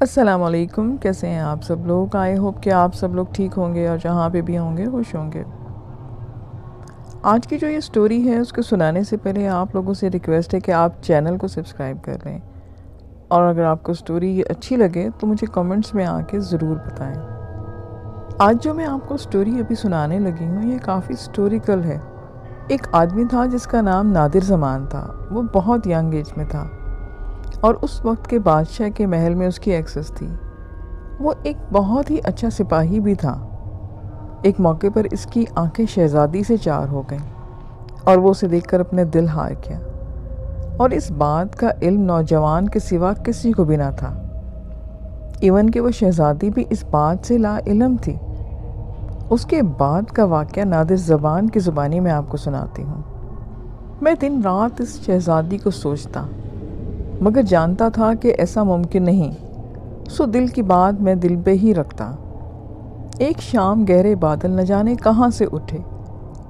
السلام علیکم، کیسے ہیں آپ سب لوگ؟ آئی ہوپ کہ آپ سب لوگ ٹھیک ہوں گے اور جہاں پہ بھی ہوں گے خوش ہوں گے۔ آج کی جو یہ سٹوری ہے اس کو سنانے سے پہلے آپ لوگوں سے ریکویسٹ ہے کہ آپ چینل کو سبسکرائب کر لیں، اور اگر آپ کو سٹوری اچھی لگے تو مجھے کمنٹس میں آ کے ضرور بتائیں۔ آج جو میں آپ کو سٹوری ابھی سنانے لگی ہوں یہ کافی سٹوریکل ہے۔ ایک آدمی تھا جس کا نام نادر زمان تھا۔ وہ بہت ینگ ایج میں تھا اور اس وقت کے بادشاہ کے محل میں اس کی ایکسس تھی۔ وہ ایک بہت ہی اچھا سپاہی بھی تھا۔ ایک موقع پر اس کی آنکھیں شہزادی سے چار ہو گئیں اور وہ اسے دیکھ کر اپنے دل ہار گیا، اور اس بات کا علم نوجوان کے سوا کسی کو بھی نہ تھا، ایون کہ وہ شہزادی بھی اس بات سے لا علم تھی۔ اس کے بعد کا واقعہ نادر زبان کی زبانی میں آپ کو سناتی ہوں۔ میں دن رات اس شہزادی کو سوچتا مگر جانتا تھا کہ ایسا ممکن نہیں، سو دل کی بات میں دل پہ ہی رکھتا۔ ایک شام گہرے بادل نہ جانے کہاں سے اٹھے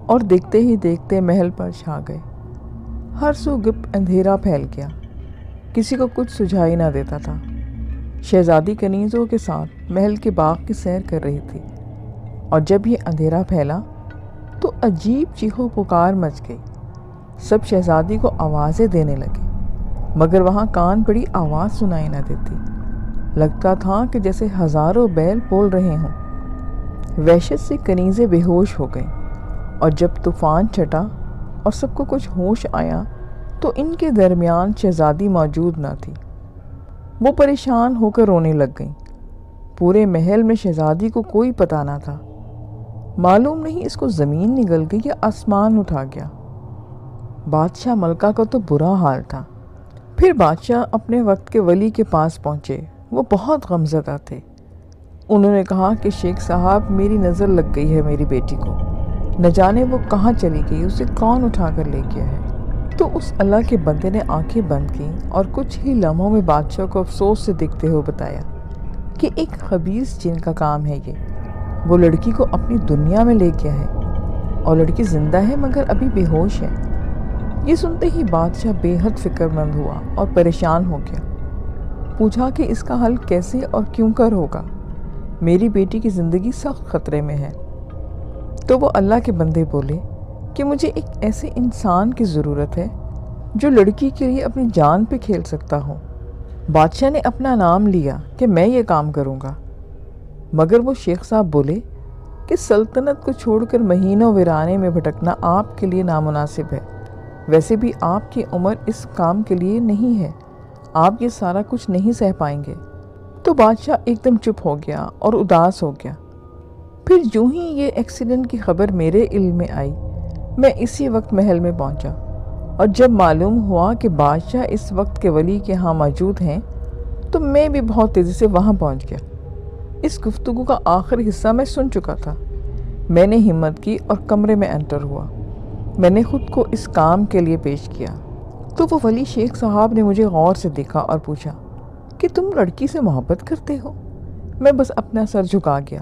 اور دیکھتے ہی دیکھتے محل پر چھا گئے۔ ہر سو گپ اندھیرا پھیل گیا، کسی کو کچھ سجھائی نہ دیتا تھا۔ شہزادی کنیزوں کے ساتھ محل کے باغ کی سیر کر رہی تھی، اور جب یہ اندھیرا پھیلا تو عجیب چیخو پکار مچ گئی۔ سب شہزادی کو آوازیں دینے لگے، مگر وہاں کان پڑی آواز سنائی نہ دیتی۔ لگتا تھا کہ جیسے ہزاروں بیل بول رہے ہوں۔ وحشت سے کنیزیں بے ہوش ہو گئیں، اور جب طوفان چھٹا اور سب کو کچھ ہوش آیا تو ان کے درمیان شہزادی موجود نہ تھی۔ وہ پریشان ہو کر رونے لگ گئیں۔ پورے محل میں شہزادی کو کوئی پتہ نہ تھا۔ معلوم نہیں اس کو زمین نگل گئی یا آسمان اٹھا گیا۔ بادشاہ ملکہ کا تو برا حال تھا۔ پھر بادشاہ اپنے وقت کے ولی کے پاس پہنچے۔ وہ بہت غمزدہ تھے۔ انہوں نے کہا کہ شیخ صاحب، میری نظر لگ گئی ہے میری بیٹی کو، نہ جانے وہ کہاں چلی گئی، اسے کون اٹھا کر لے گیا ہے۔ تو اس اللہ کے بندے نے آنکھیں بند کیں اور کچھ ہی لمحوں میں بادشاہ کو افسوس سے دیکھتے ہوئے بتایا کہ ایک خبیث جن کا کام ہے یہ، وہ لڑکی کو اپنی دنیا میں لے گیا ہے، اور لڑکی زندہ ہے مگر ابھی بے ہوش ہے۔ یہ سنتے ہی بادشاہ بے حد فکر مند ہوا اور پریشان ہو گیا۔ پوچھا کہ اس کا حل کیسے اور کیوں کر ہوگا؟ میری بیٹی کی زندگی سخت خطرے میں ہے۔ تو وہ اللہ کے بندے بولے کہ مجھے ایک ایسے انسان کی ضرورت ہے جو لڑکی کے لیے اپنی جان پہ کھیل سکتا ہو۔ بادشاہ نے اپنا نام لیا کہ میں یہ کام کروں گا، مگر وہ شیخ صاحب بولے کہ سلطنت کو چھوڑ کر مہینوں ویرانے میں بھٹکنا آپ کے لیے نامناسب ہے۔ ویسے بھی آپ کی عمر اس کام کے لیے نہیں ہے، آپ یہ سارا کچھ نہیں سہ پائیں گے۔ تو بادشاہ ایک دم چپ ہو گیا اور اداس ہو گیا۔ پھر جو ہی یہ ایکسیڈنٹ کی خبر میرے علم میں آئی، میں اسی وقت محل میں پہنچا، اور جب معلوم ہوا کہ بادشاہ اس وقت کے ولی کے ہاں موجود ہیں تو میں بھی بہت تیزی سے وہاں پہنچ گیا۔ اس گفتگو کا آخری حصہ میں سن چکا تھا۔ میں نے ہمت کی اور کمرے میں انٹر ہوا۔ میں نے خود کو اس کام کے لیے پیش کیا تو وہ ولی شیخ صاحب نے مجھے غور سے دیکھا اور پوچھا کہ تم لڑکی سے محبت کرتے ہو؟ میں بس اپنا سر جھکا گیا۔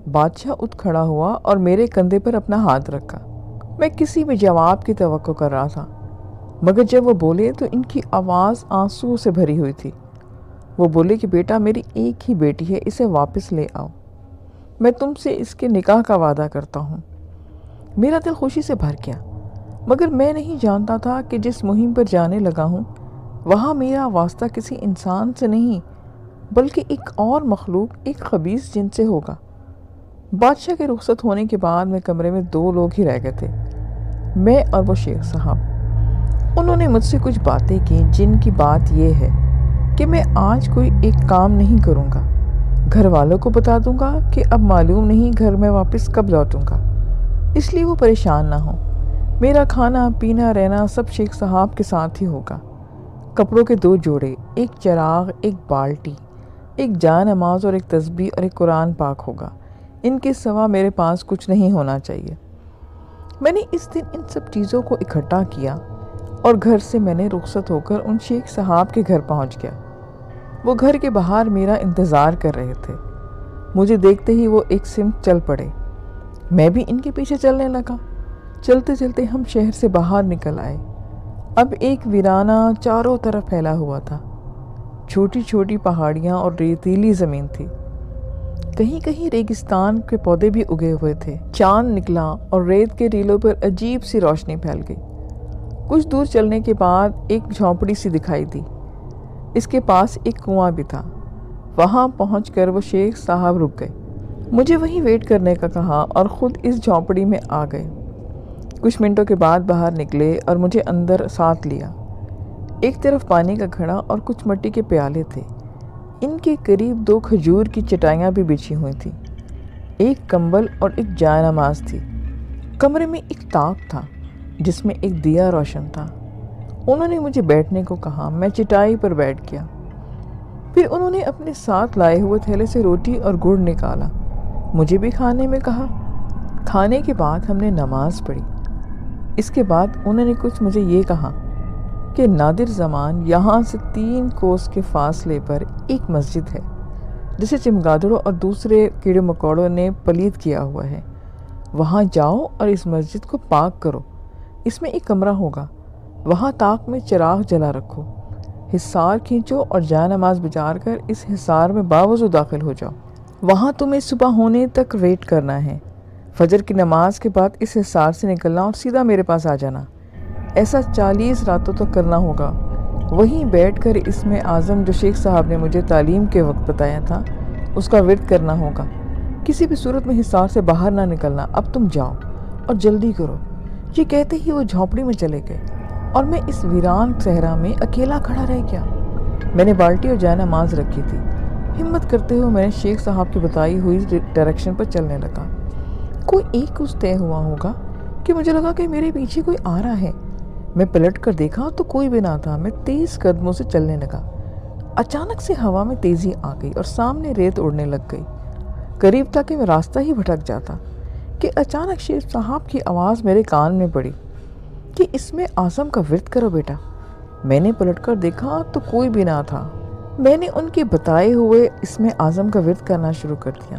بادشاہ اٹھ کھڑا ہوا اور میرے کندھے پر اپنا ہاتھ رکھا۔ میں کسی بھی جواب کی توقع کر رہا تھا، مگر جب وہ بولے تو ان کی آواز آنسو سے بھری ہوئی تھی۔ وہ بولے کہ بیٹا، میری ایک ہی بیٹی ہے، اسے واپس لے آؤ۔ میں تم سے اس کے نکاح کا وعدہ کرتا ہوں۔ میرا دل خوشی سے بھر گیا، مگر میں نہیں جانتا تھا کہ جس مہم پر جانے لگا ہوں وہاں میرا واسطہ کسی انسان سے نہیں بلکہ ایک اور مخلوق، ایک خبیث جن سے ہوگا۔ بادشاہ کے رخصت ہونے کے بعد میں کمرے میں 2 لوگ ہی رہ گئے تھے، میں اور وہ شیخ صاحب۔ انہوں نے مجھ سے کچھ باتیں کی، جن کی بات یہ ہے کہ میں آج کوئی ایک کام نہیں کروں گا، گھر والوں کو بتا دوں گا کہ اب معلوم نہیں گھر میں واپس کب لوٹوں گا، اس لیے وہ پریشان نہ ہوں۔ میرا کھانا پینا رہنا سب شیخ صاحب کے ساتھ ہی ہوگا۔ کپڑوں کے 2 جوڑے، ایک چراغ، ایک بالٹی، ایک جا نماز اور ایک تسبیح اور ایک قرآن پاک ہوگا۔ ان کے سوا میرے پاس کچھ نہیں ہونا چاہیے۔ میں نے اس دن ان سب چیزوں کو اکٹھا کیا اور گھر سے میں نے رخصت ہو کر ان شیخ صاحب کے گھر پہنچ گیا۔ وہ گھر کے باہر میرا انتظار کر رہے تھے۔ مجھے دیکھتے ہی وہ ایک سمت چل پڑے، میں بھی ان کے پیچھے چلنے لگا۔ چلتے چلتے ہم شہر سے باہر نکل آئے۔ اب ایک ویرانہ چاروں طرف پھیلا ہوا تھا۔ چھوٹی چھوٹی پہاڑیاں اور ریتیلی زمین تھی، کہیں کہیں ریگستان کے پودے بھی اگے ہوئے تھے۔ چاند نکلا اور ریت کے ریلوں پر عجیب سی روشنی پھیل گئی۔ کچھ دور چلنے کے بعد ایک جھونپڑی سی دکھائی دی، اس کے پاس ایک کنواں بھی تھا۔ وہاں پہنچ کر وہ شیخ صاحب رک گئے، مجھے وہیں ویٹ کرنے کا کہا اور خود اس جھونپڑی میں آ گئے۔ کچھ منٹوں کے بعد باہر نکلے اور مجھے اندر ساتھ لیا۔ ایک طرف پانی کا گھڑا اور کچھ مٹی کے پیالے تھے، ان کے قریب 2 کھجور کی چٹائیاں بھی بچھی ہوئی تھیں، ایک کمبل اور ایک جائے نماز تھی۔ کمرے میں ایک طاق تھا جس میں ایک دیا روشن تھا۔ انہوں نے مجھے بیٹھنے کو کہا، میں چٹائی پر بیٹھ گیا۔ پھر انہوں نے اپنے ساتھ لائے ہوئے تھیلے سے روٹی اور گڑ نکالا، مجھے بھی کھانے میں کہا۔ کھانے کے بعد ہم نے نماز پڑھی۔ اس کے بعد انہوں نے کچھ مجھے یہ کہا کہ نادر زمان یہاں سے 3 کوس کے فاصلے پر ایک مسجد ہے جسے چمگادڑوں اور دوسرے کیڑے مکوڑوں نے پلید کیا ہوا ہے، وہاں جاؤ اور اس مسجد کو پاک کرو۔ اس میں ایک کمرہ ہوگا، وہاں طاق میں چراغ جلا رکھو، حصار کھینچو اور جائے نماز بچار کر اس حصار میں باوضو داخل ہو جاؤ۔ وہاں تمہیں صبح ہونے تک ویٹ کرنا ہے، فجر کی نماز کے بعد اس حصار سے نکلنا اور سیدھا میرے پاس آ جانا۔ ایسا 40 راتوں تک کرنا ہوگا۔ وہیں بیٹھ کر اسم اعظم جو شیخ صاحب نے مجھے تعلیم کے وقت بتایا تھا اس کا ورد کرنا ہوگا۔ کسی بھی صورت میں حصار سے باہر نہ نکلنا، اب تم جاؤ اور جلدی کرو۔ یہ کہتے ہی وہ جھونپڑی میں چلے گئے اور میں اس ویران صحرا میں اکیلا کھڑا رہ گیا۔ میں نے بالٹی اور جائے نماز رکھی تھی۔ ہمت کرتے ہوئے میں نے شیخ صاحب کی بتائی ہوئی ڈائریکشن پر چلنے لگا۔ کوئی ایک کچھ طے ہوا ہوگا کہ مجھے لگا کہ میرے پیچھے کوئی آ رہا ہے۔ میں پلٹ کر دیکھا تو کوئی بھی نہ تھا۔ میں تیز قدموں سے چلنے لگا۔ اچانک سے ہوا میں تیزی آ گئی اور سامنے ریت اڑنے لگ گئی۔ قریب تھا کہ میں راستہ ہی بھٹک جاتا کہ اچانک شیخ صاحب کی آواز میرے کان میں پڑی کہ اسم اعظم کا ورد کرو بیٹا۔ میں نے پلٹ کر دیکھا تو کوئی بھی نہ تھا۔ میں نے ان کے بتائے ہوئے اسم اعظم کا ورد کرنا شروع کر دیا۔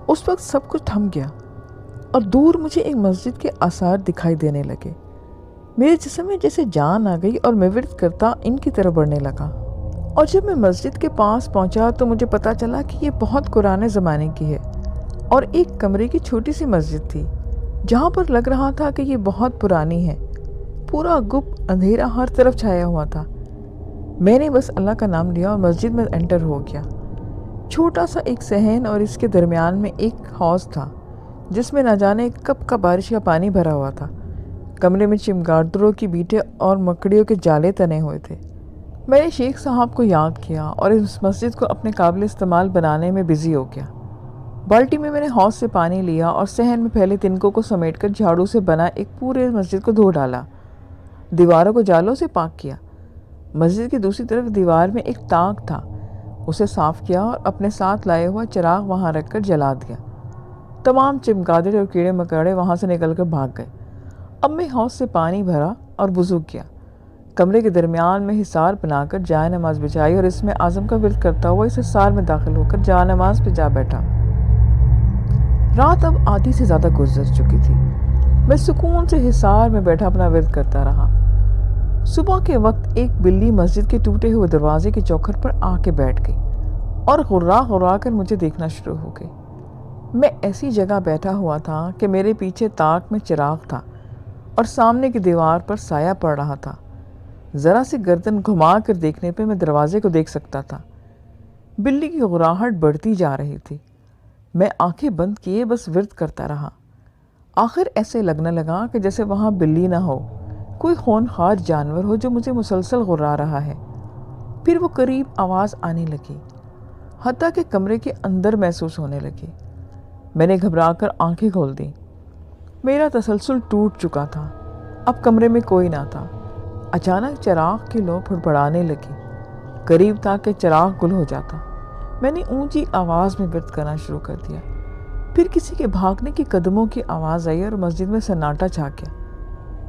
اس وقت سب کچھ تھم گیا اور دور مجھے ایک مسجد کے آثار دکھائی دینے لگے۔ میرے جسم میں جیسے جان آ گئی اور میں ورد کرتا ان کی طرف بڑھنے لگا۔ اور جب میں مسجد کے پاس پہنچا تو مجھے پتا چلا کہ یہ بہت قرآن زمانے کی ہے اور ایک کمرے کی چھوٹی سی مسجد تھی جہاں پر لگ رہا تھا کہ یہ بہت پرانی ہے۔ پورا گپ اندھیرا ہر طرف چھایا ہوا تھا۔ میں نے بس اللہ کا نام لیا اور مسجد میں انٹر ہو گیا۔ چھوٹا سا ایک صحن اور اس کے درمیان میں ایک حوض تھا جس میں نہ جانے کب کا بارش کا پانی بھرا ہوا تھا۔ کمرے میں چمگادڑوں کی بیٹیں اور مکڑیوں کے جالے تنے ہوئے تھے۔ میں نے شیخ صاحب کو یاد کیا اور اس مسجد کو اپنے قابل استعمال بنانے میں بزی ہو گیا۔ بالٹی میں نے حوض سے پانی لیا اور صحن میں پھیلے تنکوں کو سمیٹ کر جھاڑو سے بنا ایک پورے مسجد کو دھو ڈالا۔ دیواروں کو جالوں سے پاک کیا۔ مسجد کی دوسری طرف دیوار میں ایک طاق تھا، اسے صاف کیا اور اپنے ساتھ لائے ہوا چراغ وہاں رکھ کر جلا دیا۔ تمام چمگادڑ اور کیڑے مکوڑے وہاں سے نکل کر بھاگ گئے۔ اب میں حوض سے پانی بھرا اور وضو کیا۔ کمرے کے درمیان میں حصار بنا کر جائے نماز بچھائی اور اسم اعظم کا ورد کرتا ہوا اس حصار میں داخل ہو کر جائے نماز پہ جا بیٹھا۔ رات اب آدھی سے زیادہ گزر چکی تھی۔ میں سکون سے حصار میں بیٹھا اپنا ورد کرتا رہا۔ صبح کے وقت ایک بلی مسجد کے ٹوٹے ہوئے دروازے کے چوکھٹ پر آ کے بیٹھ گئی اور غرا غرا کر مجھے دیکھنا شروع ہو گئی۔ میں ایسی جگہ بیٹھا ہوا تھا کہ میرے پیچھے طاق میں چراغ تھا اور سامنے کی دیوار پر سایہ پڑ رہا تھا۔ ذرا سی گردن گھما کر دیکھنے پہ میں دروازے کو دیکھ سکتا تھا۔ بلی کی غراہٹ بڑھتی جا رہی تھی۔ میں آنکھیں بند کیے بس ورد کرتا رہا۔ آخر ایسے لگنے لگا کہ جیسے وہاں بلی نہ ہو، کوئی خونخوار جانور ہو جو مجھے مسلسل غرا رہا ہے۔ پھر وہ قریب آواز آنے لگی، حتیٰ کہ کمرے کے اندر محسوس ہونے لگی۔ میں نے گھبرا کر آنکھیں کھول دیں۔ میرا تسلسل ٹوٹ چکا تھا، اب کمرے میں کوئی نہ تھا۔ اچانک چراغ کی لو پھڑپڑانے لگی، قریب تھا کہ چراغ گل ہو جاتا۔ میں نے اونچی آواز میں ورد کرنا شروع کر دیا۔ پھر کسی کے بھاگنے کی قدموں کی آواز آئی اور مسجد میں سناٹا چھا گیا۔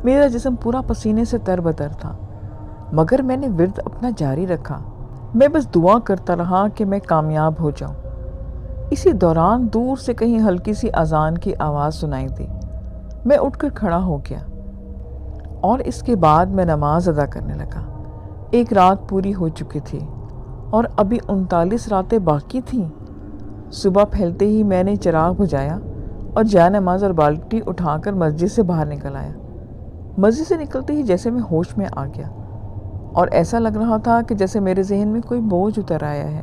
میرا جسم پورا پسینے سے تر بتر تھا، مگر میں نے ورد اپنا جاری رکھا۔ میں بس دعا کرتا رہا کہ میں کامیاب ہو جاؤں۔ اسی دوران دور سے کہیں ہلکی سی اذان کی آواز سنائی دی۔ میں اٹھ کر کھڑا ہو گیا اور اس کے بعد میں نماز ادا کرنے لگا۔ ایک رات پوری ہو چکی تھی اور ابھی 39 راتیں باقی تھیں۔ صبح پھیلتے ہی میں نے چراغ بجھایا اور جائے نماز اور بالٹی اٹھا کر مسجد سے باہر نکل آیا۔ مسجد سے نکلتے ہی جیسے میں ہوش میں آ گیا اور ایسا لگ رہا تھا کہ جیسے میرے ذہن میں کوئی بوجھ اتر آیا ہے۔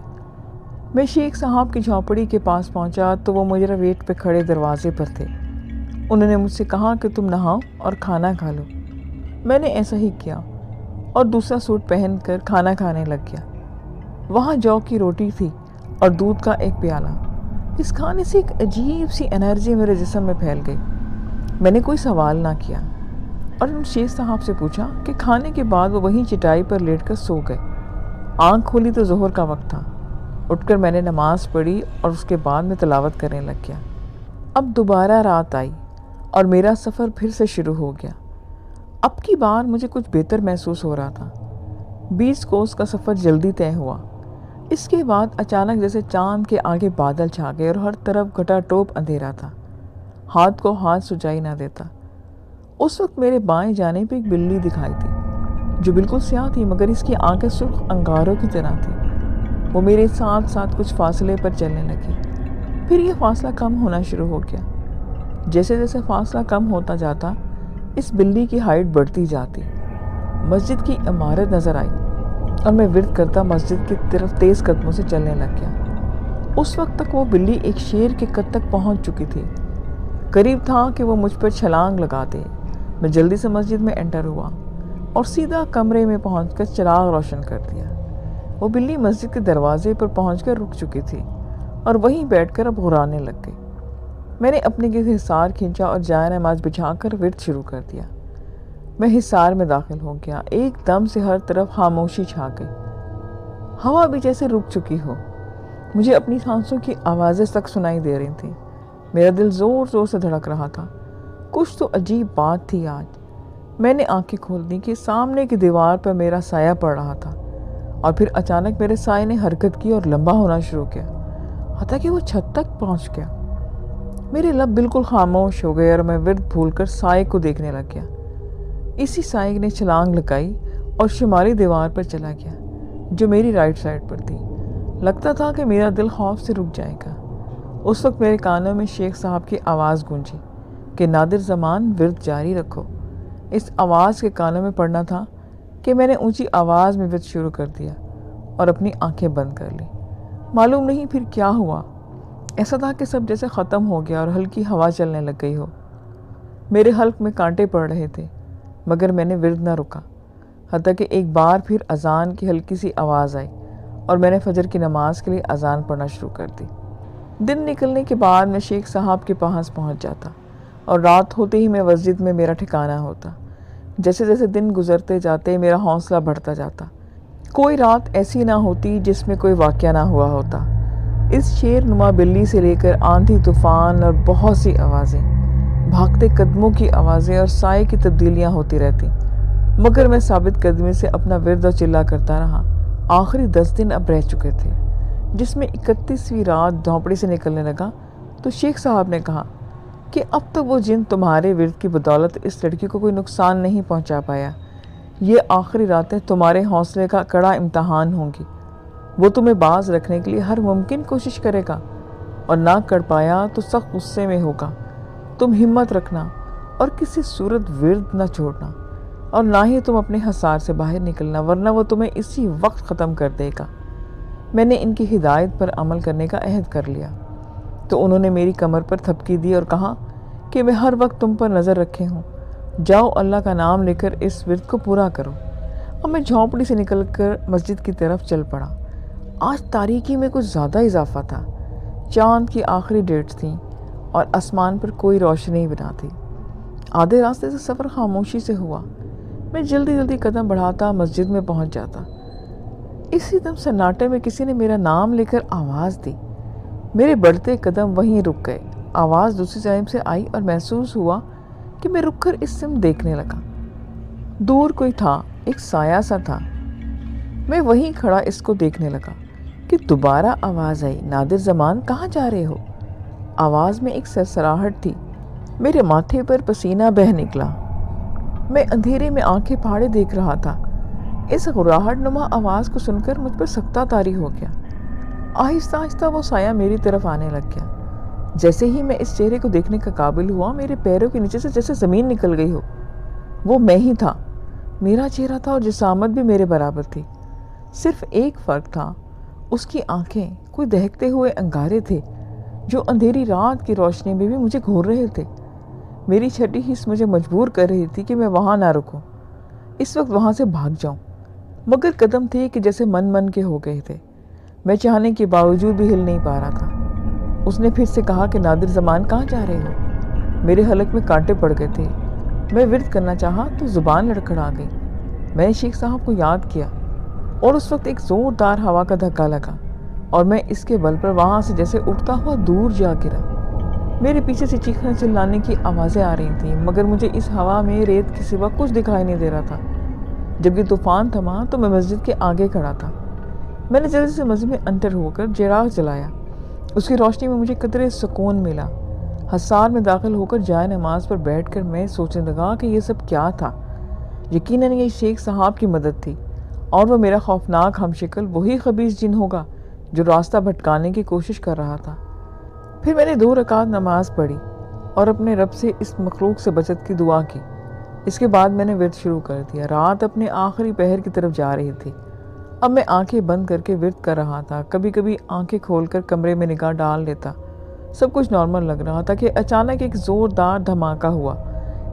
میں شیخ صاحب کی جھونپڑی کے پاس پہنچا تو وہ میرے ویٹ پہ کھڑے دروازے پر تھے۔ انہوں نے مجھ سے کہا کہ تم نہاؤ اور کھانا کھا لو۔ میں نے ایسا ہی کیا اور دوسرا سوٹ پہن کر کھانا کھانے لگ گیا۔ وہاں جو کی روٹی تھی اور دودھ کا ایک پیالہ۔ اس کھانے سے ایک عجیب سی انرجی میرے جسم میں پھیل گئی۔ میں نے کوئی سوال نہ کیا اور ان شیخ صاحب سے پوچھا کہ کھانے کے بعد وہ وہیں چٹائی پر لیٹ کر سو گئے۔ آنکھ کھولی تو ظہر کا وقت تھا۔ اٹھ کر میں نے نماز پڑھی اور اس کے بعد میں تلاوت کرنے لگ گیا۔ اب دوبارہ رات آئی اور میرا سفر پھر سے شروع ہو گیا۔ اب کی بار مجھے کچھ بہتر محسوس ہو رہا تھا۔ 20 کوس کا سفر جلدی طے ہوا۔ اس کے بعد اچانک جیسے چاند کے آگے بادل چھا گئے اور ہر طرف گھٹا ٹوپ اندھیرا تھا۔ ہاتھ کو ہاتھ سجائی نہ دیتا۔ اس وقت میرے بائیں جانے پہ ایک بلی دکھائی تھی جو بالکل سیاہ تھی مگر اس کی آنکھیں سرخ انگاروں کی طرح تھی۔ وہ میرے ساتھ ساتھ کچھ فاصلے پر چلنے لگی۔ پھر یہ فاصلہ کم ہونا شروع ہو گیا۔ جیسے جیسے فاصلہ کم ہوتا جاتا اس بلی کی ہائٹ بڑھتی جاتی۔ مسجد کی عمارت نظر آئی اور میں ورد کرتا مسجد کی طرف تیز قدموں سے چلنے لگ گیا۔ اس وقت تک وہ بلی ایک شیر کے قد تک پہنچ چکی تھی۔ قریب تھا کہ وہ مجھ پر چھلانگ لگا دے۔ میں جلدی سے مسجد میں انٹر ہوا اور سیدھا کمرے میں پہنچ کر چراغ روشن کر دیا۔ وہ بلی مسجد کے دروازے پر پہنچ کر رک چکی تھی اور وہیں بیٹھ کر اب غرانے لگ گئی۔ میں نے اپنے گرد حصار کھینچا اور جائے نماز بچھا کر ورد شروع کر دیا۔ میں حصار میں داخل ہو گیا۔ ایک دم سے ہر طرف خاموشی چھا گئی۔ ہوا بھی جیسے رک چکی ہو۔ مجھے اپنی سانسوں کی آوازیں تک سنائی دے رہی تھیں۔ میرا دل زور زور سے دھڑک رہا تھا۔ کچھ تو عجیب بات تھی آج۔ میں نے آنکھیں کھول دی کہ سامنے کی دیوار پر میرا سایہ پڑ رہا تھا اور پھر اچانک میرے سائے نے حرکت کی اور لمبا ہونا شروع کیا، حتیٰ کہ وہ چھت تک پہنچ گیا۔ میرے لب بالکل خاموش ہو گئے اور میں ورد بھول کر سائے کو دیکھنے لگ گیا۔ اسی سائے نے چھلانگ لگائی اور شمالی دیوار پر چلا گیا جو میری رائٹ سائڈ پر تھی۔ لگتا تھا کہ میرا دل خوف سے رک جائے گا۔ اس وقت میرے کانوں میں شیخ صاحب کی آواز گونجی کہ نادر زمان ورد جاری رکھو۔ اس آواز کے کانوں میں پڑنا تھا کہ میں نے اونچی آواز میں ورد شروع کر دیا اور اپنی آنکھیں بند کر لی۔ معلوم نہیں پھر کیا ہوا۔ ایسا تھا کہ سب جیسے ختم ہو گیا اور ہلکی ہوا چلنے لگ گئی ہو۔ میرے حلق میں کانٹے پڑ رہے تھے مگر میں نے ورد نہ رکا، حتیٰ کہ ایک بار پھر اذان کی ہلکی سی آواز آئی اور میں نے فجر کی نماز کے لیے اذان پڑھنا شروع کر دی۔ دن نکلنے کے بعد میں شیخ صاحب کے پاس پہنچ جاتا اور رات ہوتے ہی میں مسجد میں میرا ٹھکانہ ہوتا۔ جیسے جیسے دن گزرتے جاتے میرا حوصلہ بڑھتا جاتا۔ کوئی رات ایسی نہ ہوتی جس میں کوئی واقعہ نہ ہوا ہوتا۔ اس شیر نما بلی سے لے کر آندھی طوفان اور بہت سی آوازیں، بھاگتے قدموں کی آوازیں اور سائے کی تبدیلیاں ہوتی رہتی، مگر میں ثابت قدمی سے اپنا ورد اور چلا کرتا رہا۔ آخری 10 دن اب رہ چکے تھے، جس میں 31ویں رات جھونپڑی سے نکلنے لگا تو شیخ صاحب نے کہا کہ اب تک وہ جن تمہارے ورد کی بدولت اس لڑکی کو کوئی نقصان نہیں پہنچا پایا۔ یہ آخری راتیں تمہارے حوصلے کا کڑا امتحان ہوں گی۔ وہ تمہیں باز رکھنے کے لیے ہر ممکن کوشش کرے گا اور نہ کر پایا تو سخت غصے میں ہوگا۔ تم ہمت رکھنا اور کسی صورت ورد نہ چھوڑنا اور نہ ہی تم اپنے حصار سے باہر نکلنا، ورنہ وہ تمہیں اسی وقت ختم کر دے گا۔ میں نے ان کی ہدایت پر عمل کرنے کا عہد کر لیا تو انہوں نے میری کمر پر تھپکی دی اور کہا کہ میں ہر وقت تم پر نظر رکھے ہوں۔ جاؤ اللہ کا نام لے کر اس ورد کو پورا کرو۔ اور میں جھونپڑی سے نکل کر مسجد کی طرف چل پڑا۔ آج تاریکی میں کچھ زیادہ اضافہ تھا۔ چاند کی آخری ڈیٹس تھیں اور آسمان پر کوئی روشنی بھی نہ تھی۔ آدھے راستے سے سفر خاموشی سے ہوا۔ میں جلدی جلدی قدم بڑھاتا مسجد میں پہنچ جاتا۔ اسی دم سناٹے میں کسی نے میرا نام لے کر آواز دی۔ میرے بڑھتے قدم وہیں رک گئے۔ آواز دوسری جانب سے آئی اور محسوس ہوا کہ میں رک کر اس سمت دیکھنے لگا۔ دور کوئی تھا، ایک سایہ سا تھا۔ میں وہیں کھڑا اس کو دیکھنے لگا کہ دوبارہ آواز آئی، نادر زمان کہاں جا رہے ہو؟ آواز میں ایک سرسراہٹ تھی۔ میرے ماتھے پر پسینہ بہہ نکلا۔ میں اندھیرے میں آنکھیں پھاڑے دیکھ رہا تھا اس غراہٹ نما آواز کو سن کر مجھ پر سکتہ طاری ہو گیا۔ آہستہ آہستہ وہ سایہ میری طرف آنے لگ گیا۔ جیسے ہی میں اس چہرے کو دیکھنے کا قابل ہوا، میرے پیروں کے نیچے سے جیسے زمین نکل گئی ہو۔ وہ میں ہی تھا، میرا چہرہ تھا اور جسامت بھی میرے برابر تھی۔ صرف ایک فرق تھا، اس کی آنکھیں کوئی دہکتے ہوئے انگارے تھے جو اندھیری رات کی روشنی میں بھی مجھے گھور رہے تھے۔ میری چھٹی حس مجھے مجبور کر رہی تھی کہ میں وہاں نہ رکوں، اس وقت وہاں سے بھاگ جاؤں، مگر قدم تھے کہ جیسے من کے ہو گئے تھے۔ میں چاہنے کے باوجود بھی ہل نہیں پا رہا تھا۔ اس نے پھر سے کہا کہ نادر زمان کہاں جا رہے ہو؟ میرے حلق میں کانٹے پڑ گئے تھے۔ میں ورد کرنا چاہا تو زبان لڑکھڑا گئی۔ میں نے شیخ صاحب کو یاد کیا اور اس وقت ایک زوردار ہوا کا دھکا لگا اور میں اس کے بل پر وہاں سے جیسے اٹھتا ہوا دور جا گرا۔ میرے پیچھے سے چیخنے چلانے کی آوازیں آ رہی تھیں، مگر مجھے اس ہوا میں ریت کے سوا کچھ دکھائی نہیں دے رہا تھا۔ جب یہ طوفان تھما تو میں مسجد کے آگے کھڑا تھا۔ میں نے جلدی سے مسجد میں انٹر ہو کر چراغ جلایا۔ اس کی روشنی میں مجھے قدرے سکون ملا۔ حصار میں داخل ہو کر جائے نماز پر بیٹھ کر میں سوچنے لگا کہ یہ سب کیا تھا۔ یقیناً یہ شیخ صاحب کی مدد تھی اور وہ میرا خوفناک ہم شکل وہی خبیث جن ہوگا جو راستہ بھٹکانے کی کوشش کر رہا تھا۔ پھر میں نے 2 رکعت نماز پڑھی اور اپنے رب سے اس مخلوق سے بچت کی دعا کی۔ اس کے بعد میں نے ورد شروع کر دیا۔ رات اپنے آخری پہر کی طرف جا رہی تھی۔ اب میں آنکھیں بند کر کے ورد کر رہا تھا۔ کبھی کبھی آنکھیں کھول کر کمرے میں نگاہ ڈال لیتا۔ سب کچھ نارمل لگ رہا تھا کہ اچانک ایک زوردار دھماکہ ہوا۔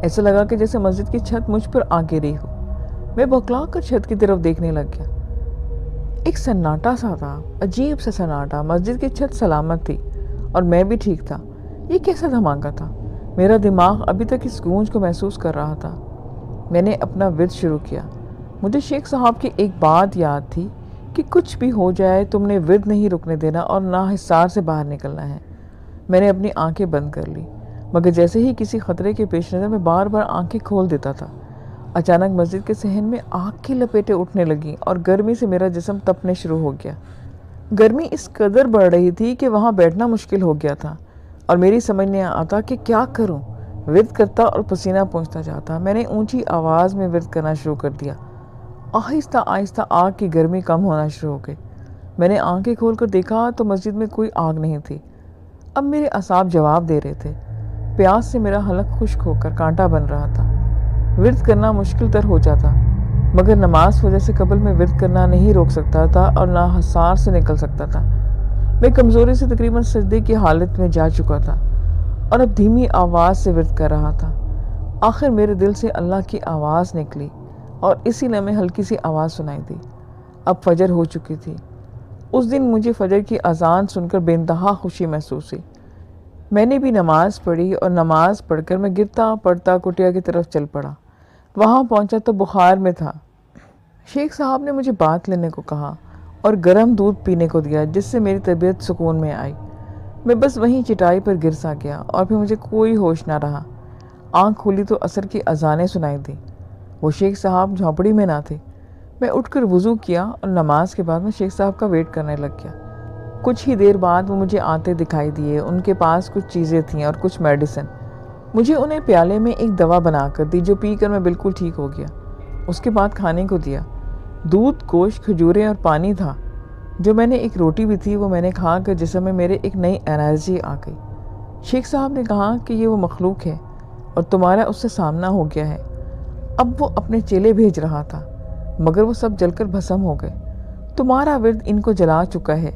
ایسا لگا کہ جیسے مسجد کی چھت مجھ پر آ گری ہو۔ میں بوکھلا کر چھت کی طرف دیکھنے لگ گیا۔ ایک سناٹا سا تھا، عجیب سا سناٹا۔ مسجد کی چھت سلامت تھی اور میں بھی ٹھیک تھا۔ یہ کیسا دھماکہ تھا؟ میرا دماغ ابھی تک اس گونج کو محسوس کر رہا تھا۔ میں نے اپنا ورد شروع کیا۔ مجھے شیخ صاحب کی ایک بات یاد تھی کہ کچھ بھی ہو جائے تم نے ورد نہیں رکنے دینا اور نہ حصار سے باہر نکلنا ہے۔ میں نے اپنی آنکھیں بند کر لی، مگر جیسے ہی کسی خطرے کے پیش نظر میں بار بار آنکھیں کھول دیتا تھا، اچانک مسجد کے صحن میں آگ کی لپیٹیں اٹھنے لگیں اور گرمی سے میرا جسم تپنے شروع ہو گیا۔ گرمی اس قدر بڑھ رہی تھی کہ وہاں بیٹھنا مشکل ہو گیا تھا اور میری سمجھ نہیں آتا کہ کیا کروں۔ ورد کرتا اور پسینہ پہنچتا جاتا۔ میں نے اونچی آواز میں ورد کرنا شروع کر دیا۔ آہستہ آہستہ آگ کی گرمی کم ہونا شروع ہو گئی۔ میں نے آنکھیں کھول کر دیکھا تو مسجد میں کوئی آگ نہیں تھی۔ اب میرے اعصاب جواب دے رہے تھے۔ پیاس سے میرا حلق خشک ہو کر کانٹا بن رہا تھا۔ ورد کرنا مشکل تر ہو جاتا، مگر نماز وجہ سے قبل میں ورد کرنا نہیں روک سکتا تھا اور نہ حصار سے نکل سکتا تھا۔ میں کمزوری سے تقریباً سجدے کی حالت میں جا چکا تھا اور اب دھیمی آواز سے ورد کر رہا تھا۔ آخر میرے دل سے اللہ کی آواز نکلی اور اسی لمحے ہلکی سی آواز سنائی دی۔ اب فجر ہو چکی تھی۔ اس دن مجھے فجر کی اذان سن کر بے انتہا خوشی محسوس ہوئی۔ میں نے بھی نماز پڑھی اور نماز پڑھ کر میں گرتا پڑتا کٹیا کی طرف چل پڑا۔ وہاں پہنچا تو بخار میں تھا۔ شیخ صاحب نے مجھے بات لینے کو کہا اور گرم دودھ پینے کو دیا، جس سے میری طبیعت سکون میں آئی۔ میں بس وہیں چٹائی پر گر سا گیا اور پھر مجھے کوئی ہوش نہ رہا۔ آنکھ کھولی تو عصر کی اذانیں سنائی دی۔ وہ شیخ صاحب جھونپڑی میں نہ تھے۔ میں اٹھ کر وضو کیا اور نماز کے بعد میں شیخ صاحب کا ویٹ کرنے لگ گیا۔ کچھ ہی دیر بعد وہ مجھے آتے دکھائی دیے۔ ان کے پاس کچھ چیزیں تھیں اور کچھ میڈیسن۔ مجھے انہیں پیالے میں ایک دوا بنا کر دی جو پی کر میں بالکل ٹھیک ہو گیا۔ اس کے بعد کھانے کو دیا۔ دودھ، گوشت، کھجوریں اور پانی تھا۔ جو میں نے ایک روٹی بھی تھی وہ میں نے کھا کر جسم میں میرے ایک نئی انرجی آ گئی۔ شیخ صاحب نے کہا کہ یہ وہ مخلوق ہے اور تمہارا اس سے سامنا ہو گیا ہے۔ اب وہ اپنے چیلے بھیج رہا تھا، مگر وہ سب جل کر بھسم ہو گئے۔ تمہارا ورد ان کو جلا چکا ہے،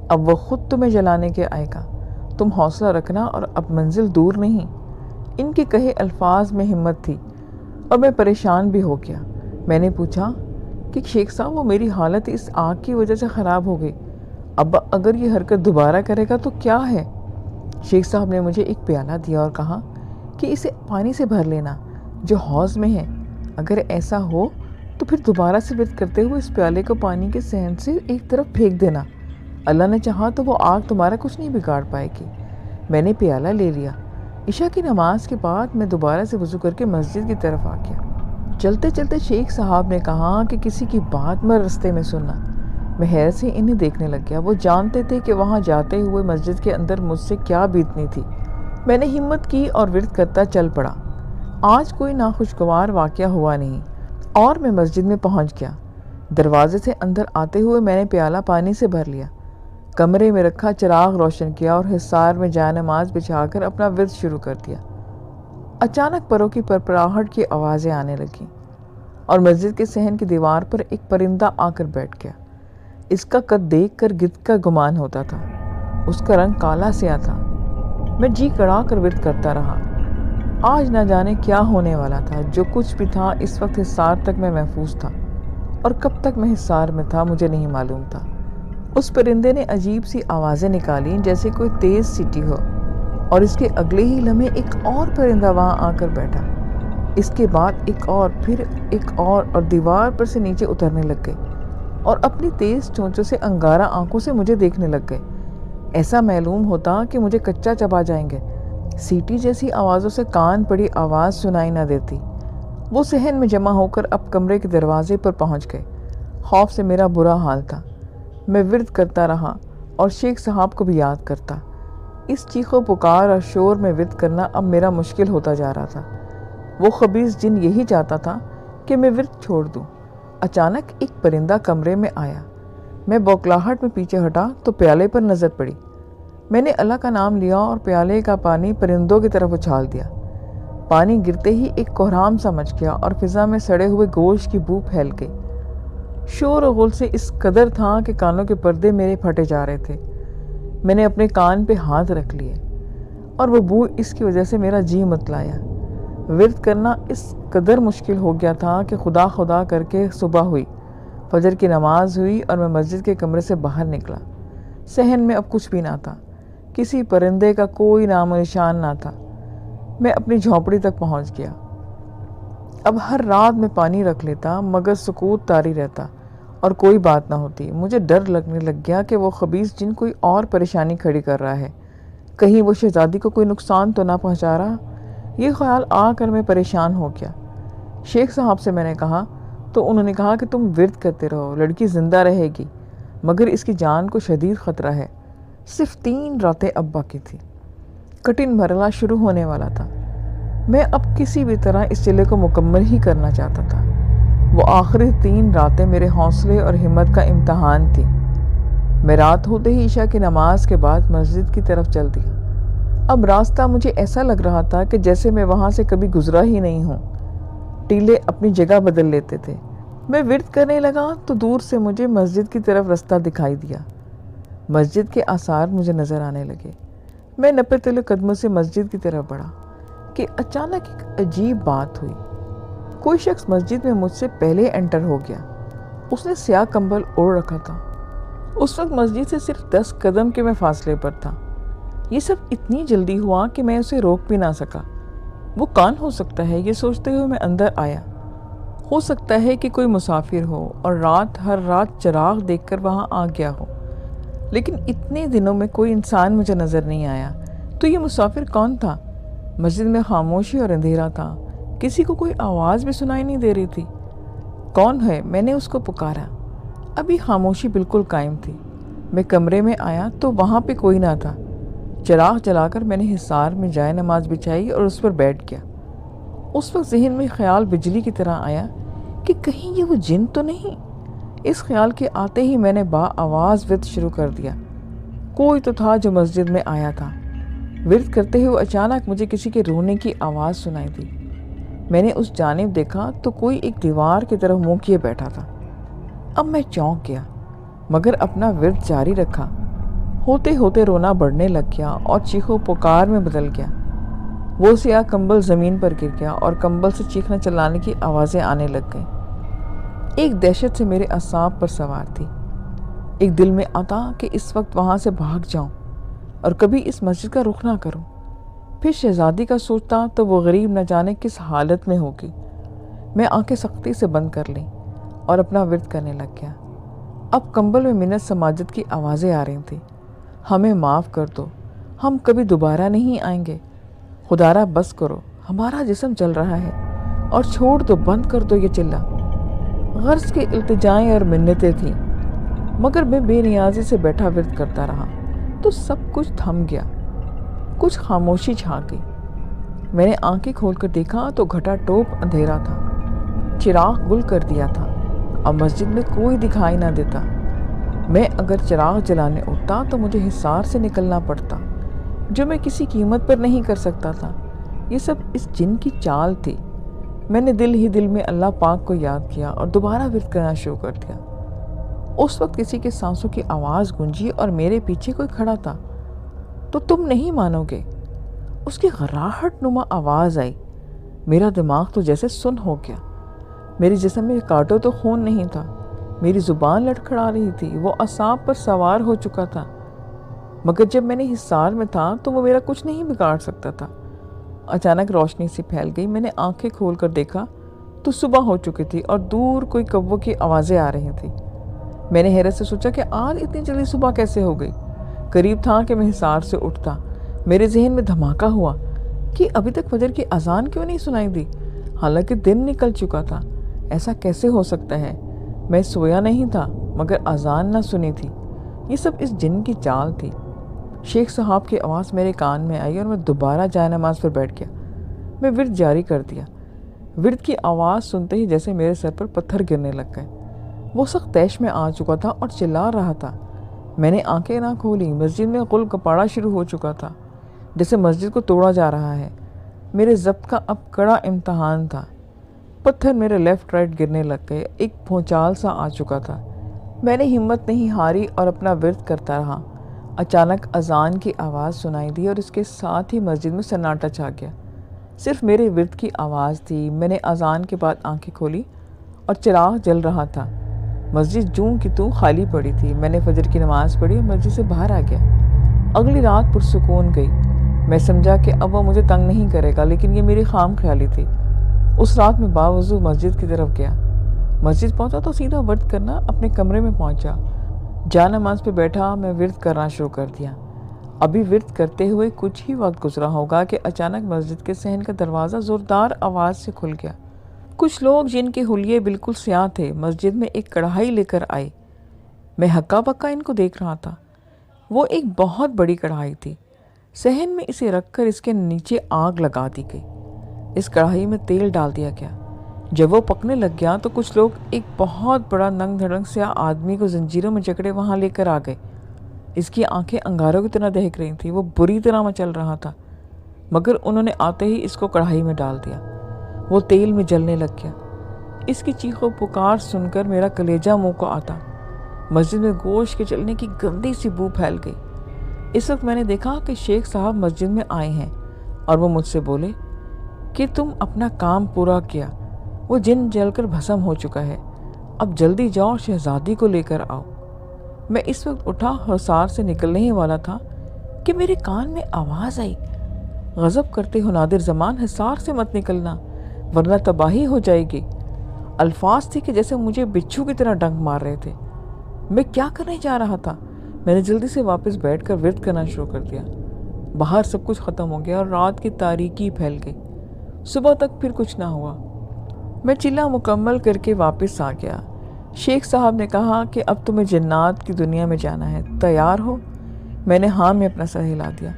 اب وہ خود تمہیں جلانے کے آئے گا۔ تم حوصلہ رکھنا اور اب منزل دور نہیں۔ ان کے کہے الفاظ میں ہمت تھی اور میں پریشان بھی ہو گیا۔ میں نے پوچھا کہ شیخ صاحب وہ میری حالت اس آگ کی وجہ سے خراب ہو گئی، اب اگر یہ حرکت دوبارہ کرے گا تو کیا ہے؟ شیخ صاحب نے مجھے ایک پیالہ دیا اور کہا کہ اسے پانی سے بھر لینا جو حوض میں ہے۔ اگر ایسا ہو تو پھر دوبارہ سے ورد کرتے ہوئے اس پیالے کو پانی کے صحن سے ایک طرف پھینک دینا۔ اللہ نے چاہا تو وہ آگ تمہارا کچھ نہیں بگاڑ پائے گی۔ میں نے پیالہ لے لیا۔ عشاء کی نماز کے بعد میں دوبارہ سے وضو کر کے مسجد کی طرف آ گیا۔ چلتے چلتے شیخ صاحب نے کہا کہ کسی کی بات میں رستے میں سننا۔ میں حیرت سے انہیں دیکھنے لگ گیا۔ وہ جانتے تھے کہ وہاں جاتے ہوئے مسجد کے اندر مجھ سے کیا بیتنی تھی۔ میں نے ہمت کی اور ورد کرتا چل پڑا۔ آج کوئی ناخوشگوار واقعہ ہوا نہیں اور میں مسجد میں پہنچ گیا۔ دروازے سے اندر آتے ہوئے میں نے پیالہ پانی سے بھر لیا، کمرے میں رکھا چراغ روشن کیا اور حصار میں جائے نماز بچھا کر اپنا ورد شروع کر دیا۔ اچانک پروں کی پرپراہٹ کی آوازیں آنے لگیں اور مسجد کے صحن کی دیوار پر ایک پرندہ آ کر بیٹھ گیا۔ اس کا قد دیکھ کر گدھ کا گمان ہوتا تھا۔ اس کا رنگ کالا سیاہ تھا۔ میں جی کڑا کر ورد کرتا رہا۔ آج نہ جانے کیا ہونے والا تھا۔ جو کچھ بھی تھا اس وقت حصار تک میں محفوظ تھا، اور کب تک میں حصار میں تھا مجھے نہیں معلوم تھا۔ اس پرندے نے عجیب سی آوازیں نکالیں جیسے کوئی تیز سیٹی ہو، اور اس کے اگلے ہی لمحے ایک اور پرندہ وہاں آ کر بیٹھا۔ اس کے بعد ایک اور، پھر ایک اور دیوار پر سے نیچے اترنے لگ گئے اور اپنی تیز چونچوں سے انگارہ آنکھوں سے مجھے دیکھنے لگ گئے۔ ایسا معلوم ہوتا کہ مجھے کچا چبا جائیں گے۔ سیٹی جیسی آوازوں سے کان پڑی آواز سنائی نہ دیتی۔ وہ صحن میں جمع ہو کر اب کمرے کے دروازے پر پہنچ گئے۔ خوف سے میرا برا حال تھا۔ میں ورد کرتا رہا اور شیخ صاحب کو بھی یاد کرتا۔ اس چیخ و پکار اور شور میں ورد کرنا اب میرا مشکل ہوتا جا رہا تھا۔ وہ خبیث جن یہی چاہتا تھا کہ میں ورد چھوڑ دوں۔ اچانک ایک پرندہ کمرے میں آیا۔ میں بوکھلاہٹ میں پیچھے ہٹا تو پیالے پر نظر پڑی۔ میں نے اللہ کا نام لیا اور پیالے کا پانی پرندوں کی طرف اچھال دیا۔ پانی گرتے ہی ایک کوہرام سا مچ گیا اور فضا میں سڑے ہوئے گوشت کی بو پھیل گئی۔ شور و غل سے اس قدر تھا کہ کانوں کے پردے میرے پھٹے جا رہے تھے۔ میں نے اپنے کان پہ ہاتھ رکھ لیے اور وہ بو اس کی وجہ سے میرا جی متلایا۔ ورد کرنا اس قدر مشکل ہو گیا تھا کہ خدا خدا کر کے صبح ہوئی، فجر کی نماز ہوئی اور میں مسجد کے کمرے سے باہر نکلا۔ صحن میں اب کچھ بھی نہ تھا، کسی پرندے کا کوئی نام و نشان نہ تھا۔ میں اپنی جھونپڑی تک پہنچ گیا۔ اب ہر رات میں پانی رکھ لیتا مگر سکوت طاری رہتا اور کوئی بات نہ ہوتی۔ مجھے ڈر لگنے لگ گیا کہ وہ خبیث جن کوئی اور پریشانی کھڑی کر رہا ہے، کہیں وہ شہزادی کو کوئی نقصان تو نہ پہنچا رہا۔ یہ خیال آ کر میں پریشان ہو گیا۔ شیخ صاحب سے میں نے کہا تو انہوں نے کہا کہ تم ورد کرتے رہو، لڑکی زندہ رہے گی، مگر اس کی جان کو شدید خطرہ ہے۔ صرف 3 راتیں اب باقی تھی۔ کٹھن مرحلہ شروع ہونے والا تھا۔ میں اب کسی بھی طرح اس چلے کو مکمل ہی کرنا چاہتا تھا۔ وہ آخری 3 راتیں میرے حوصلے اور ہمت کا امتحان تھی۔ میں رات ہوتے ہی عشاء کی نماز کے بعد مسجد کی طرف چل دیا۔ اب راستہ مجھے ایسا لگ رہا تھا کہ جیسے میں وہاں سے کبھی گزرا ہی نہیں ہوں۔ ٹیلے اپنی جگہ بدل لیتے تھے۔ میں ورد کرنے لگا تو دور سے مجھے مسجد کی طرف رستہ دکھائی دیا۔ مسجد کے آثار مجھے نظر آنے لگے۔ میں نپے تلے قدموں سے مسجد کی طرف بڑھا کہ اچانک ایک عجیب بات ہوئی۔ کوئی شخص مسجد میں مجھ سے پہلے انٹر ہو گیا۔ اس نے سیاہ کمبل اوڑھ رکھا تھا۔ اس وقت مسجد سے صرف 10 قدم کے میں فاصلے پر تھا۔ یہ سب اتنی جلدی ہوا کہ میں اسے روک بھی نہ سکا۔ وہ کون ہو سکتا ہے یہ سوچتے ہوئے میں اندر آیا۔ ہو سکتا ہے کہ کوئی مسافر ہو اور ہر رات چراغ دیکھ کر وہاں آ گیا ہو، لیکن اتنے دنوں میں کوئی انسان مجھے نظر نہیں آیا۔ تو یہ مسافر کون تھا؟ مسجد میں خاموشی اور اندھیرا تھا، کسی کو کوئی آواز بھی سنائی نہیں دے رہی تھی۔ کون ہے؟ میں نے اس کو پکارا۔ ابھی خاموشی بالکل قائم تھی۔ میں کمرے میں آیا تو وہاں پہ کوئی نہ تھا۔ چراغ جلا کر میں نے حصار میں جائے نماز بچھائی اور اس پر بیٹھ گیا۔ اس وقت ذہن میں خیال بجلی کی طرح آیا کہ کہیں یہ وہ جن تو نہیں۔ اس خیال کے آتے ہی میں نے با آواز ورد شروع کر دیا۔ کوئی تو تھا جو مسجد میں آیا تھا۔ ورد کرتے ہوئے اچانک مجھے کسی کے رونے کی آواز سنائی دی۔ میں نے اس جانب دیکھا تو کوئی ایک دیوار کی طرف منہ کیے بیٹھا تھا۔ اب میں چونک گیا مگر اپنا ورد جاری رکھا۔ ہوتے ہوتے رونا بڑھنے لگ گیا اور چیخو پکار میں بدل گیا۔ وہ سیاہ کمبل زمین پر گر گیا اور کمبل سے چیخنے چلانے کی آوازیں آنے لگ گئیں۔ ایک دہشت سے میرے اعصاب پر سوار تھی۔ ایک دل میں آتا کہ اس وقت وہاں سے بھاگ جاؤں اور کبھی اس مسجد کا رخ نہ کروں۔ پھر شہزادی کا سوچتا تو وہ غریب نہ جانے کس حالت میں ہوگی۔ میں آنکھیں سختی سے بند کر لیں اور اپنا ورد کرنے لگ گیا۔ اب کمبل میں منت سماجت کی آوازیں آ رہی تھیں۔ ہمیں معاف کر دو، ہم کبھی دوبارہ نہیں آئیں گے۔ خدارا بس کرو، ہمارا جسم جل رہا ہے، اور چھوڑ دو، بند کر دو یہ چلہ۔ غرض کے التجائیں اور منتیں تھیں، مگر میں بے نیازی سے بیٹھا ورد کرتا رہا تو سب کچھ تھم گیا۔ کچھ خاموشی چھا گئی۔ میں نے آنکھیں کھول کر دیکھا تو گھٹا ٹوپ اندھیرا تھا۔ چراغ گل کر دیا تھا۔ اب مسجد میں کوئی دکھائی نہ دیتا۔ میں اگر چراغ جلانے اٹھتا تو مجھے حصار سے نکلنا پڑتا، جو میں کسی قیمت پر نہیں کر سکتا تھا۔ یہ سب اس جن کی چال تھی۔ میں نے دل ہی دل میں اللہ پاک کو یاد کیا اور دوبارہ ورد کرنا شروع کر دیا۔ اس وقت کسی کے سانسوں کی آواز گونجی اور میرے پیچھے کوئی کھڑا تھا۔ تو تم نہیں مانو گے، اس کی غراہٹ نما آواز آئی۔ میرا دماغ تو جیسے سن ہو گیا۔ میرے جسم میں کانٹوں تو خون نہیں تھا، میری زبان لڑکھڑا رہی تھی، وہ اعصاب پر سوار ہو چکا تھا۔ مگر جب میں نے حصار میں تھا تو وہ میرا کچھ نہیں بگاڑ سکتا تھا۔ اچانک روشنی سی پھیل گئی۔ میں نے آنکھیں کھول کر دیکھا تو صبح ہو چکی تھی اور دور کوئی کووں کی آوازیں آ رہی تھیں۔ میں نے حیرت سے سوچا کہ آج اتنی جلدی صبح کیسے ہو گئی۔ قریب تھا کہ میں حصار سے اٹھتا۔ میرے ذہن میں دھماکہ ہوا کہ ابھی تک فجر کی اذان کیوں نہیں سنائی دی، حالانکہ دن نکل چکا تھا۔ ایسا کیسے ہو سکتا ہے؟ میں سویا نہیں تھا مگر اذان نہ سنی تھی۔ یہ سب اس جن کی چال تھی۔ شیخ صاحب کی آواز میرے کان میں آئی اور میں دوبارہ جائے نماز پر بیٹھ گیا۔ میں ورد جاری کر دیا۔ ورد کی آواز سنتے ہی جیسے میرے سر پر پتھر گرنے لگ گئے۔ وہ سخت طیش میں آ چکا تھا اور چلا رہا تھا۔ میں نے آنکھیں نہ کھولی۔ مسجد میں غل گپاڑا شروع ہو چکا تھا، جیسے مسجد کو توڑا جا رہا ہے۔ میرے ضبط کا اب کڑا امتحان تھا۔ پتھر میرے لیفٹ رائٹ گرنے لگ گئے۔ ایک بھونچال سا آ چکا تھا۔ میں نے ہمت نہیں ہاری اور اپنا ورد کرتا رہا۔ اچانک اذان کی آواز سنائی دی اور اس کے ساتھ ہی مسجد میں سناٹا چھا گیا۔ صرف میرے ورد کی آواز تھی۔ میں نے اذان کے بعد آنکھیں کھولی اور چراغ جل رہا تھا۔ مسجد جوں کی توں خالی پڑی تھی۔ میں نے فجر کی نماز پڑھی اور مسجد سے باہر آ گیا۔ اگلی رات پرسکون گئی۔ میں سمجھا کہ اب وہ مجھے تنگ نہیں کرے گا، لیکن یہ میری خام خیالی تھی۔ اس رات میں باوضو مسجد کی طرف گیا۔ مسجد پہنچا تو سیدھا ورد کرنا اپنے کمرے میں پہنچا۔ جا نماز پہ بیٹھا، میں ورد کرنا شروع کر دیا۔ ابھی ورد کرتے ہوئے کچھ ہی وقت گزرا ہوگا کہ اچانک مسجد کے صحن کا دروازہ زوردار آواز سے کھل گیا۔ کچھ لوگ جن کے حلیے بالکل سیاہ تھے مسجد میں ایک کڑھائی لے کر آئے۔ میں ہکا بکا ان کو دیکھ رہا تھا۔ وہ ایک بہت بڑی کڑھائی تھی۔ صحن میں اسے رکھ کر اس کے نیچے آگ لگا دی گئی۔ اس کڑھائی میں تیل ڈال دیا گیا۔ جب وہ پکنے لگ گیا تو کچھ لوگ ایک بہت بڑا ننگ دھڑنگ سیاہ آدمی کو زنجیروں میں جکڑے وہاں لے کر آ گئے۔ اس کی آنکھیں انگاروں کی طرح دہک رہی تھیں۔ وہ بری طرح مچل رہا تھا، مگر انہوں نے آتے ہی اس کو کڑھائی میں ڈال دیا۔ وہ تیل میں جلنے لگ گیا۔ اس کی چیخ و پکار سن کر میرا کلیجہ منہ کو آتا۔ مسجد میں گوشت کے جلنے کی گندی سی بو پھیل گئی۔ اس وقت میں نے دیکھا کہ شیخ صاحب مسجد میں آئے ہیں اور وہ مجھ سے بولے کہ تم اپنا کام پورا کیا، وہ جن جل کر بھسم ہو چکا ہے، اب جلدی جاؤ شہزادی کو لے کر آؤ۔ میں اس وقت اٹھا، حصار سے نکلنے ہی والا تھا کہ میرے کان میں آواز آئی، غضب کرتے ہو نادر زمان، حصار سے مت نکلنا ورنہ تباہی ہو جائے گی۔ الفاظ تھے کہ جیسے مجھے بچھو کی طرح ڈنک مار رہے تھے۔ میں کیا کرنے جا رہا تھا؟ میں نے جلدی سے واپس بیٹھ کر ورد کرنا شروع کر دیا۔ باہر سب کچھ ختم ہو گیا اور رات کی تاریکی پھیل گئی۔ صبح تک پھر کچھ نہ ہوا۔ میں چلہ مکمل کر کے واپس آ گیا۔ شیخ صاحب نے کہا کہ اب تمہیں جنات کی دنیا میں جانا ہے، تیار ہو؟ میں نے ہاں میں اپنا سر ہلا دیا۔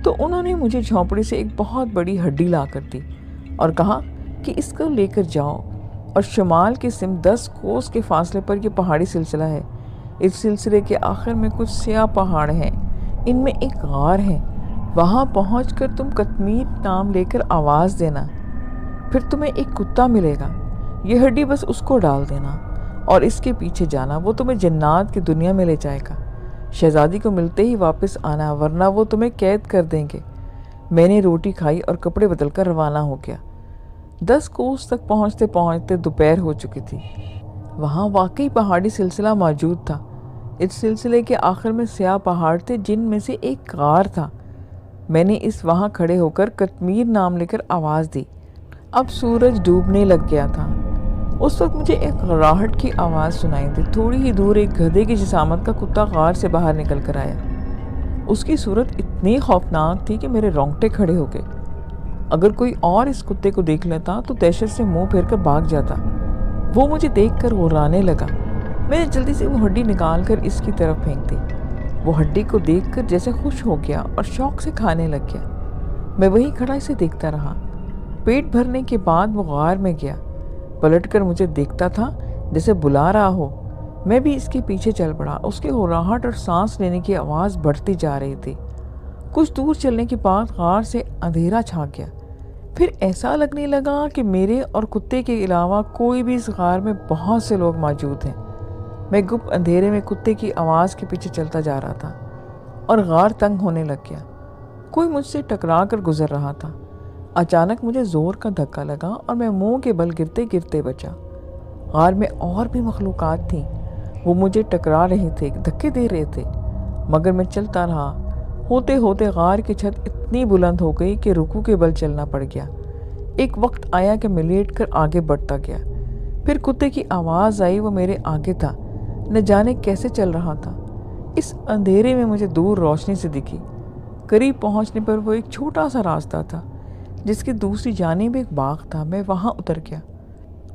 تو انہوں نے مجھے جھونپڑی سے ایک بہت بڑی ہڈی لا کر دی اور کہا کہ اس کو لے کر جاؤ، اور شمال کی سمت 10 کوس کے فاصلے پر یہ پہاڑی سلسلہ ہے۔ اس سلسلے کے آخر میں کچھ سیاہ پہاڑ ہیں، ان میں ایک غار ہے، وہاں پہنچ کر تم قطمیر نام لے کر آواز دینا، پھر تمہیں ایک کتا ملے گا، یہ ہڈی بس اس کو ڈال دینا اور اس کے پیچھے جانا، وہ تمہیں جنات کی دنیا میں لے جائے گا۔ شہزادی کو ملتے ہی واپس آنا ورنہ وہ تمہیں قید کر دیں گے۔ میں نے روٹی کھائی اور کپڑے بدل کر روانہ ہو گیا۔ 10 کوس تک پہنچتے پہنچتے دوپہر ہو چکی تھی۔ وہاں واقعی پہاڑی سلسلہ موجود تھا۔ اس سلسلے کے آخر میں سیاہ پہاڑ تھے جن میں سے ایک غار تھا۔ میں نے اس وہاں کھڑے ہو کر قطمیر نام لے کر آواز دی۔ اب سورج ڈوبنے لگ گیا تھا۔ اس وقت مجھے ایک غراہٹ کی آواز سنائی دی۔ تھوڑی ہی دور ایک گدھے کی جسامت کا کتا غار سے باہر نکل کر آیا۔ اس کی صورت اتنی خوفناک تھی کہ میرے رونگٹے کھڑے ہو گئے۔ اگر کوئی اور اس کتے کو دیکھ لیتا تو دہشت سے منہ پھیر کر بھاگ جاتا۔ وہ مجھے دیکھ کر غرانے لگا۔ میں نے جلدی سے وہ ہڈی نکال کر اس کی طرف پھینک دی۔ وہ ہڈی کو دیکھ کر جیسے خوش ہو گیا اور شوق سے کھانے لگ گیا۔ میں وہیں کھڑا اسے دیکھتا رہا۔ پیٹ بھرنے کے بعد وہ غار میں گیا، پلٹ کر مجھے دیکھتا تھا جیسے بلا رہا ہو۔ میں بھی اس کے پیچھے چل پڑا۔ اس کی گھراہٹ اور سانس لینے کی آواز بڑھتی جا رہی تھی۔ کچھ دور چلنے کے بعد غار سے اندھیرا چھا گیا۔ پھر ایسا لگنے لگا کہ میرے اور کتے کے علاوہ کوئی بھی اس غار میں بہت سے لوگ موجود ہیں۔ میں گپ اندھیرے میں کتے کی آواز کے پیچھے چلتا جا رہا تھا اور غار تنگ ہونے لگ گیا۔ کوئی مجھ سے ٹکرا کر گزر رہا تھا۔ اچانک مجھے زور کا دھکا لگا اور میں منہ کے بل گرتے گرتے بچا۔ غار میں اور بھی مخلوقات تھیں۔ وہ مجھے ٹکرا رہے تھے، دھکے دے رہے تھے، مگر میں چلتا رہا۔ ہوتے ہوتے غار کی چھت اتنی بلند ہو گئی کہ رکوع کے بل چلنا پڑ گیا۔ ایک وقت آیا کہ میں لیٹ کر آگے بڑھتا گیا۔ پھر کتے کی آواز آئی، وہ میرے آگے تھا، نہ جانے کیسے چل رہا تھا۔ اس اندھیرے میں مجھے دور روشنی سے دکھی۔ قریب پہنچنے پر وہ ایک چھوٹا سا راستہ تھا جس کی دوسری جانب ایک باغ تھا۔ میں وہاں اتر گیا۔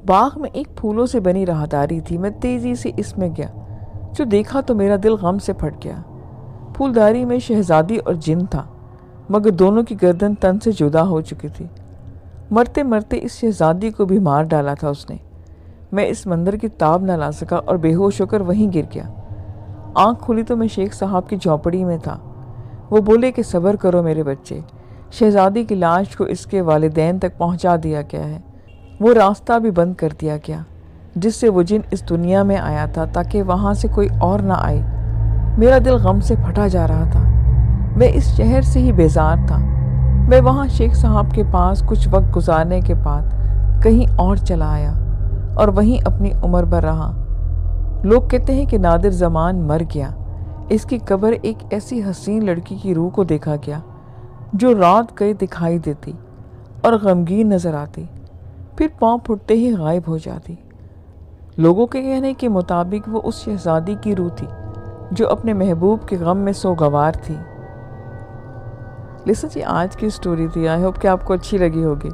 باغ میں ایک پھولوں سے بنی راہداری تھی۔ میں تیزی سے اس میں گیا۔ جو دیکھا تو میرا دل غم سے پھٹ گیا۔ پھولداری میں شہزادی اور جن تھا، مگر دونوں کی گردن تن سے جدا ہو چکی تھی۔ مرتے مرتے اس شہزادی کو بھی مار ڈالا تھا اس نے۔ میں اس منظر کی تاب نہ لا سکا اور بے ہوش ہو کر وہیں گر گیا۔ آنکھ کھلی تو میں شیخ صاحب کی جھونپڑی میں تھا۔ وہ بولے کہ صبر کرو میرے بچے، شہزادی کی لاش کو اس کے والدین تک پہنچا دیا گیا ہے۔ وہ راستہ بھی بند کر دیا گیا جس سے وہ جن اس دنیا میں آیا تھا، تاکہ وہاں سے کوئی اور نہ آئے۔ میرا دل غم سے پھٹا جا رہا تھا۔ میں اس شہر سے ہی بیزار تھا۔ میں وہاں شیخ صاحب کے پاس کچھ وقت گزارنے کے بعد کہیں اور چلا آیا اور وہیں اپنی عمر بھر رہا۔ لوگ کہتے ہیں کہ نادر زمان مر گیا۔ اس کی قبر ایک ایسی حسین لڑکی کی روح کو دیکھا گیا جو رات گئے دکھائی دیتی اور غمگین نظر آتی، پھر پاؤں پھٹتے ہی غائب ہو جاتی۔ لوگوں کے کہنے کے مطابق وہ اس شہزادی کی روح تھی جو اپنے محبوب کے غم میں سوگوار تھی۔ لسن جی، آج کی سٹوری تھی۔ آئی ہوپ کہ آپ کو اچھی لگی ہوگی۔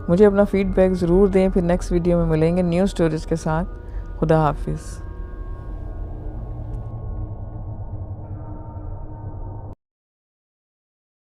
مجھے اپنا فیڈ بیک ضرور دیں۔ پھر نیکسٹ ویڈیو میں ملیں گے نیو سٹوریز کے ساتھ۔ خدا حافظ۔